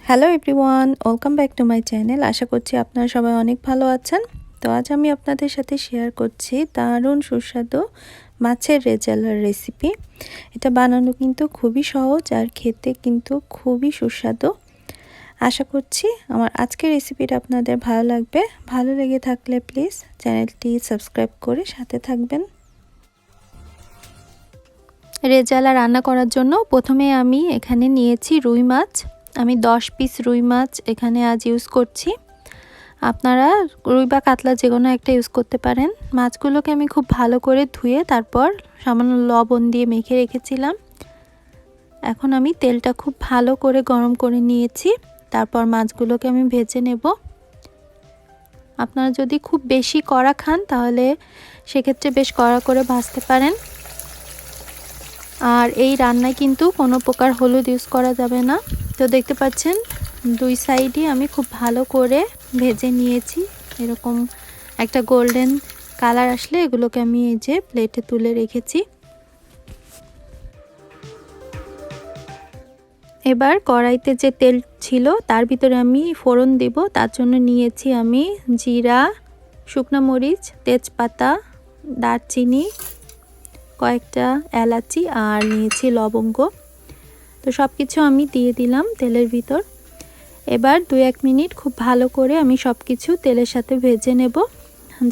Hello everyone, welcome back to my channel. আশা করছি আপনারা সবাই অনেক ভালো আছেন। তো আজ আমি আপনাদের সাথে শেয়ার করছি দারুণ সুস্বাদু মাছের রেজালার রেসিপি। এটা বানানো কিন্তু খুবই সহজ আর খেতে কিন্তু খুবই সুস্বাদু। আশা করছি আমার আজকের রেসিপিটা আপনাদের ভালো লাগবে। ভালো লেগে থাকলে প্লিজ চ্যানেলটি সাবস্ক্রাইব করে সাথে থাকবেন। রেজালা রান্না করার জন্য প্রথমে আমি এখানে নিয়েছি রুই মাছ। আমি 10 পিস রুই মাছ এখানে আজ ইউজ করছি। আপনারা রুই বা কাতলা যে কোনো একটা ইউজ করতে পারেন। মাছগুলোকে আমি খুব ভালো করে ধুয়ে তারপর সামান্য লবণ দিয়ে মেখে রেখেছিলাম। এখন আমি তেলটা খুব ভালো করে গরম করে নিয়েছি। তারপর মাছগুলোকে আমি ভেজে নেব। আপনারা যদি খুব বেশি কড়া খান তাহলে সেক্ষেত্রে বেশ কড়া করে ভাজতে পারেন। আর এই রান্নায় কিন্তু কোনো প্রকার হলুদ ইউজ করা যাবে না। তো দেখতে পাচ্ছেন দুই সাইডে আমি খুব ভালো করে ভেজে নিয়েছি। এরকম একটা গোল্ডেন কালার আসলে এগুলোকে আমি এই যে প্লেটে তুলে রেখেছি। এবার কড়াইতে যে তেল ছিল তার ভিতরে আমি ফোড়ন দেব। তার জন্য নিয়েছি আমি জিরা, শুকনো মরিচ, তেজপাতা, দারচিনি, কয়েকটা এলাচি আর নিয়েছি লবঙ্গ। তো সব কিছু আমি দিয়ে দিলাম তেলের ভিতর। এবার 2-1 মিনিট খুব ভালো করে আমি সব কিছু তেলের সাথে ভেজে নেব,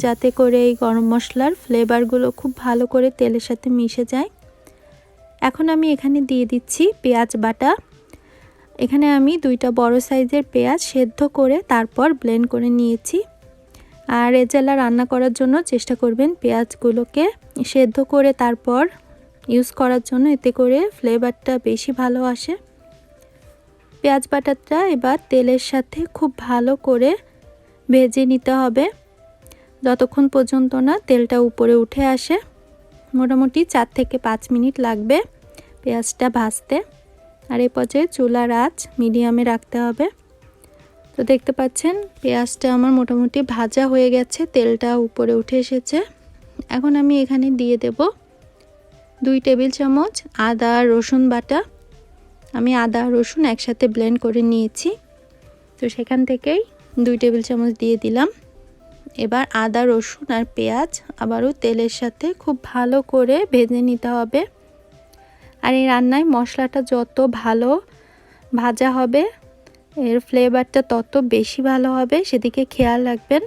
যাতে করে এই গরম মশলার ফ্লেভারগুলো খুব ভালো করে তেলের সাথে মিশে যায়। এখন আমি এখানে দিয়ে দিচ্ছি পেঁয়াজ বাটা। এখানে আমি 2টা বড় সাইজের পেঁয়াজ সেদ্ধ করে তারপর ব্লেন্ড করে নিয়েছি। আর রেজালা রান্না করার জন্য চেষ্টা করবেন পেঁয়াজগুলোকে সেদ্ধ করে তারপর ইউজ করার জন্য, এতে করে ফ্লেভারটা বেশি ভালো আসে। পেঁয়াজ বাটাটা এবার তেলের সাথে খুব ভালো করে ভেজে নিতে হবে যতক্ষণ পর্যন্ত না তেলটা উপরে উঠে আসে। মোটামুটি 4 থেকে 5 মিনিট লাগবে পেঁয়াজটা ভাজতে। আর এই পর্যায়ে চুলার আঁচ মিডিয়ামে রাখতে হবে। তো দেখতে পাচ্ছেন পেঁয়াজটা আমার মোটামুটি ভাজা হয়ে গেছে, তেলটা উপরে উঠে এসেছে। এখন আমি এখানে দিয়ে দেব 2 টেবিল চামচ আদা রসুন বাটা। আমি আদা রসুন একসাথে ব্লেন্ড করে নিয়েছি, তো সেখান থেকেই 2 টেবিল চামচ দিয়ে দিলাম। এবার আদা রসুন আর পেঁয়াজ আবারও তেলের সাথে খুব ভালো করে ভেজে নিতে হবে। আর এই রান্নায় মশলাটা যত ভালো ভাজা হবে এর ফ্লেভারটা তত বেশি ভালো হবে, সেদিকে খেয়াল রাখবেন।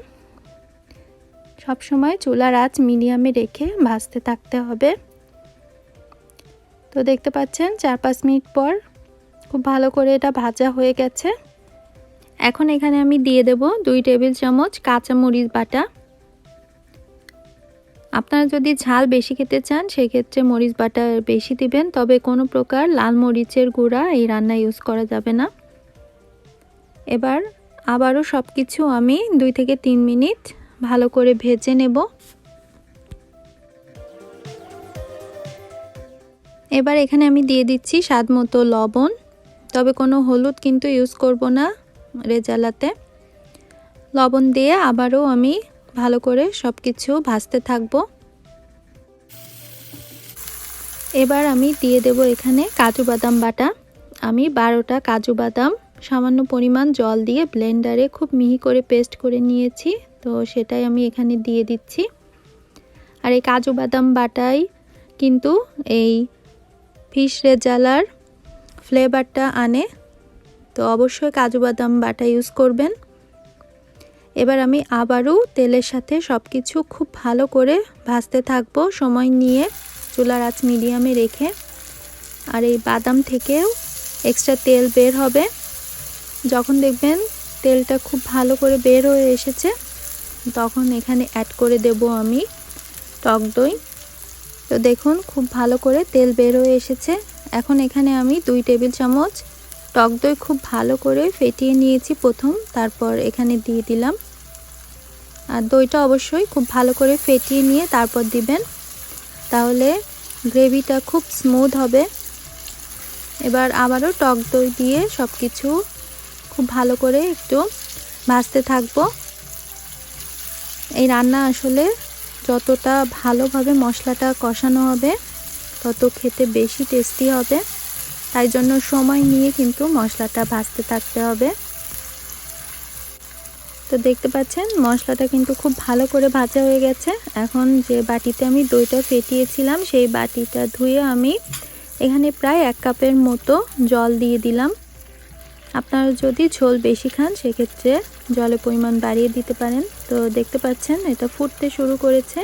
সব সময় চুলার আঁচ মিডিয়ামে রেখে ভাজতে থাকতে হবে। তো দেখতে পাচ্ছেন 4-5 মিনিট পর খুব ভালো করে এটা ভাজা হয়ে গেছে। এখন এখানে আমি দিয়ে দেব 2 টেবিল চামচ কাঁচা মরিচ বাটা। আপনারা যদি ঝাল বেশি খেতে চান সেক্ষেত্রে মরিচ বাটা বেশি দিবেন, তবে কোনো প্রকার লাল মরিচের গুঁড়া এই রান্নায় ইউজ করা যাবে না। এবার আবারও সব কিছু আমি 2 থেকে 3 মিনিট ভালো করে ভেজে নেব। এবার এখানে আমি দিয়ে দিচ্ছি স্বাদ মতো লবণ, তবে কোনো হলুদ কিন্তু ইউজ করব না রেজালাতে। লবণ দিয়ে আবারও আমি ভালো করে সব কিছু ভাজতে থাকব। এবার আমি দিয়ে দেব এখানে কাজু বাদাম বাটা। আমি 12টা কাজু বাদাম সামান্য পরিমাণ জল দিয়ে ব্লেন্ডারে খুব মিহি করে পেস্ট করে নিয়েছি, তো সেটাই আমি এখানে দিয়ে দিচ্ছি। আর এই কাজু বাদাম বাটাই কিন্তু এই ফিশ রেজালার ফ্লেভারটা আনে, তো অবশ্যই কাজু বাদাম বাটা ইউজ করবেন। এবার আমি আবারও তেলের সাথে সব কিছু খুব ভালো করে ভাজতে থাকবো সময় নিয়ে, চুলার আঁচ মিডিয়ামে রেখে। আর এই বাদাম থেকেও এক্সট্রা তেল বের হবে। যখন দেখবেন তেলটা খুব ভালো করে বের হয়ে এসেছে তখন এখানে অ্যাড করে দেব আমি টক দই। তো দেখুন খুব ভালো করে তেল বের হয়ে এসেছে। এখন এখানে আমি 2 টেবিল চামচ টক দই খুব ভালো করে ফেটিয়ে নিয়েছি প্রথম, তারপর এখানে দিয়ে দিলাম। আর দইটা অবশ্যই খুব ভালো করে ফেটিয়ে নিয়ে তারপর দিবেন, তাহলে গ্রেভিটা খুব স্মুথ হবে। এবার আবারও টক দই দিয়ে সব কিছু খুব ভালো করে একটু ভাজতে থাকবো। এই রান্না আসলে যতটা ভালোভাবে মশলাটা কষানো হবে তত খেতে বেশি টেস্টি হবে। তাই জন্য সময় নিয়ে কিন্তু মশলাটা ভাজতে থাকতে হবে। তো দেখতে পাচ্ছেন মশলাটা কিন্তু খুব ভালো করে ভাজা হয়ে গেছে। এখন যে বাটিতে আমি দইটা ফেটিয়েছিলাম সেই বাটিটা ধুয়ে আমি এখানে প্রায় 1 কাপের মতো জল দিয়ে দিলাম। আপনারা যদি ঝোল বেশি খান সেক্ষেত্রে জলের পরিমাণ বাড়িয়ে দিতে পারেন। তো দেখতে পাচ্ছেন এটা ফুটতে শুরু করেছে।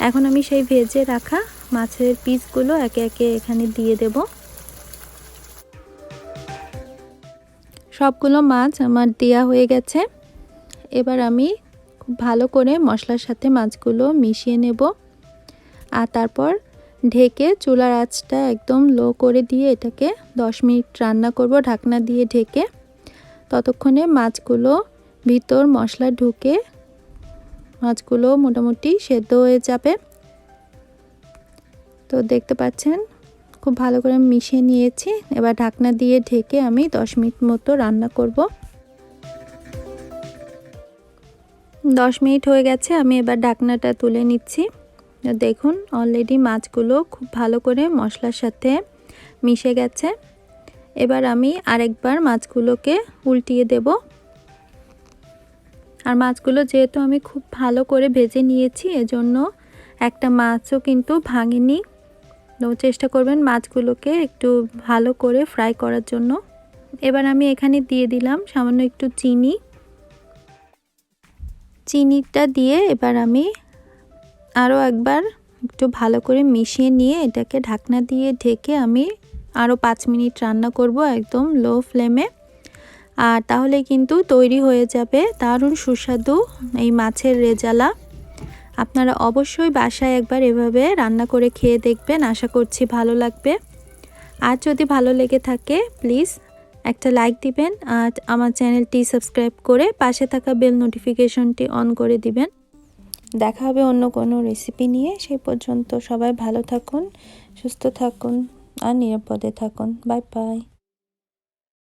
এখন আমি সেই ভেজে রাখা মাছের পিসগুলো একে একে এখানে দিয়ে দেব। সবগুলো মাছ আমার দেয়া হয়ে গেছে। এবার আমি খুব ভালো করে মশলার সাথে মাছগুলো মিশিয়ে নেব আর তারপর ঢেকে চুলার আঁচটা একদম লো করে দিয়ে এটাকে 10 মিনিট রান্না করব ঢাকনা দিয়ে ঢেকে। ততক্ষণে মাছগুলো ভিতর মশলা ঢুকে মাছগুলো মোটামুটি সেদ্ধ হয়ে যাবে। তো দেখতে পাচ্ছেন খুব ভালো করে মিশিয়ে নিয়েছি। এবার ঢাকনা দিয়ে ঢেকে আমি 10 মিনিট মতো রান্না করব। 10 মিনিট হয়ে গেছে, আমি এবার ঢাকনাটা তুলে নিচ্ছি। দেখুন অলরেডি মাছগুলো খুব ভালো করে মশলার সাথে মিশে গেছে। এবার আমি আরেকবার মাছগুলোকে উল্টিয়ে দেব। আর মাছগুলো যেহেতু আমি খুব ভালো করে ভেজে নিয়েছি এজন্য একটা মাছও কিন্তু ভাঙেনি। তো চেষ্টা করবেন মাছগুলোকে একটু ভালো করে ফ্রাই করার জন্য। এবার আমি এখানে দিয়ে দিলাম সামান্য একটু চিনিটা দিয়ে এবার আমি আরও একবার একটু ভালো করে মিশিয়ে নিয়ে এটাকে ঢাকনা দিয়ে ঢেকে আমি আরও 5 মিনিট রান্না করব একদম লো ফ্লেমে। আর তাহলে কিন্তু তৈরি হয়ে যাবে দারুণ সুস্বাদু এই মাছের রেজালা। আপনারা অবশ্যই বাসায় একবার এভাবে রান্না করে খেয়ে দেখবেন, আশা করছি ভালো লাগবে। আর যদি ভালো লেগে থাকে প্লিজ একটা লাইক দিবেন আর আমার চ্যানেলটি সাবস্ক্রাইব করে পাশে থাকা বেল নোটিফিকেশনটি অন করে দিবেন। দেখা হবে অন্য কোনো রেসিপি নিয়ে। সেই পর্যন্ত সবাই ভালো থাকুন, সুস্থ থাকুন আর নিরাপদে থাকুন। Bye bye.